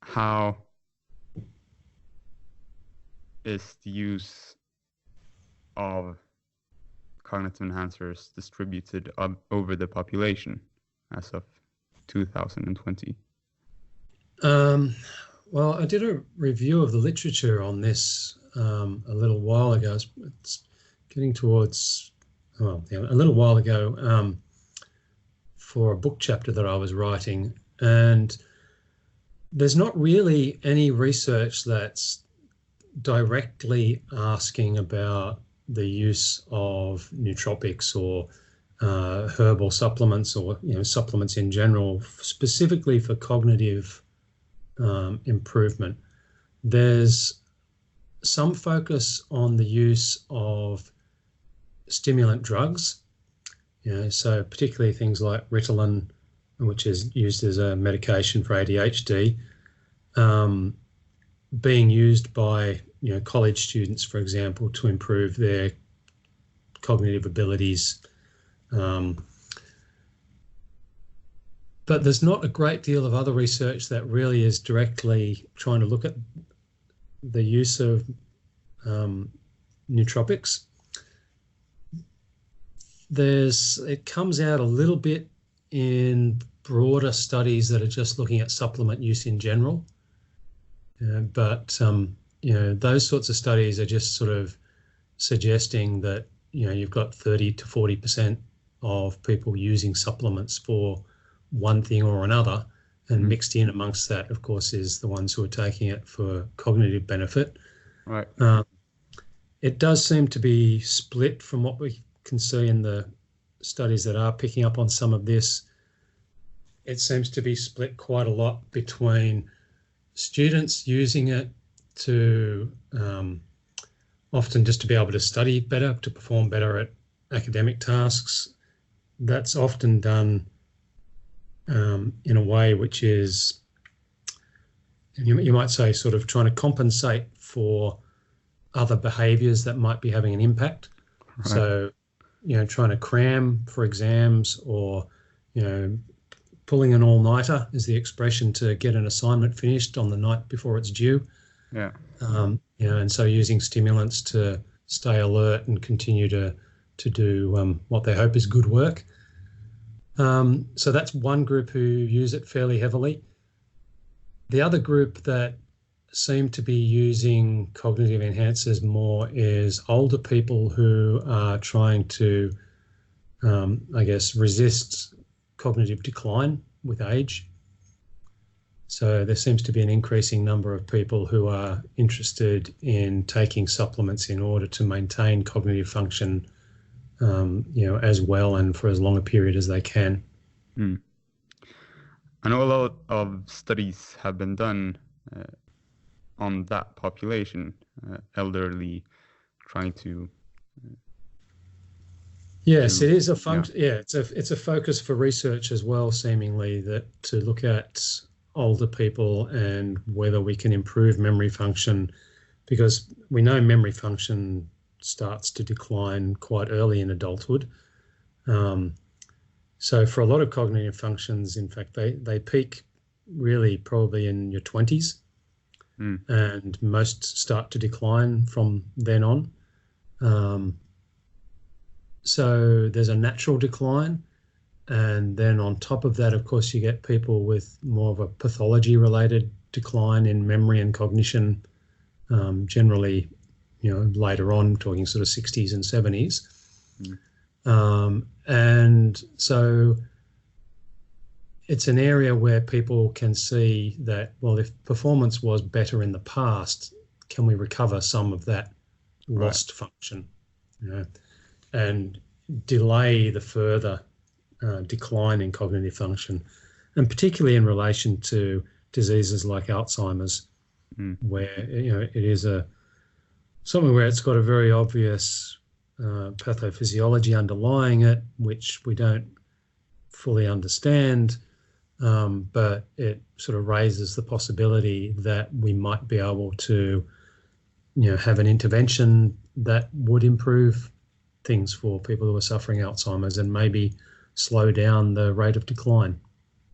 how is the use of cognitive enhancers distributed over the population as of 2020? Well, I did a review of the literature on this a little while ago. It's getting towards, well, yeah, a little while ago for a book chapter that I was writing. And there's not really any research that's directly asking about the use of nootropics or herbal supplements, or supplements in general, specifically for cognitive improvement. There's some focus on the use of stimulant drugs, so particularly things like Ritalin, which is used as a medication for ADHD, being used by college students, for example, to improve their cognitive abilities. But there's not a great deal of other research that really is directly trying to look at the use of nootropics. It comes out a little bit in broader studies that are just looking at supplement use in general. But those sorts of studies are just sort of suggesting that, you've got 30 to 40% of people using supplements for one thing or another, and mixed in amongst that, of course, is the ones who are taking it for cognitive benefit. Right. It does seem to be split from what we can see in the studies that are picking up on some of this. It seems to be split quite a lot between students using it to often just to be able to study better, to perform better at academic tasks. That's often done in a way which is, you might say, sort of trying to compensate for other behaviours that might be having an impact. Right. So, trying to cram for exams, or, pulling an all-nighter is the expression, to get an assignment finished on the night before it's due. Yeah. And so using stimulants to stay alert and continue to do what they hope is good work. So that's one group who use it fairly heavily. The other group that seem to be using cognitive enhancers more is older people who are trying to, resist cognitive decline with age. So there seems to be an increasing number of people who are interested in taking supplements in order to maintain cognitive function, as well and for as long a period as they can. I know a lot of studies have been done on that population, elderly, trying to. Yes, it is a function. Yeah, it's a focus for research as well, seemingly, that to look at older people and whether we can improve memory function, because we know memory function starts to decline quite early in adulthood. So for a lot of cognitive functions, in fact, they peak really probably in your 20s, and most start to decline from then on. So there's a natural decline. And then on top of that, of course, you get people with more of a pathology-related decline in memory and cognition, generally, later on, talking sort of 60s and 70s. And so it's an area where people can see that, well, if performance was better in the past, can we recover some of that lost function, and delay the further decline in cognitive function, and particularly in relation to diseases like Alzheimer's, where it is something where it's got a very obvious pathophysiology underlying it, which we don't fully understand, but it sort of raises the possibility that we might be able to, have an intervention that would improve things for people who are suffering Alzheimer's and maybe slow down the rate of decline.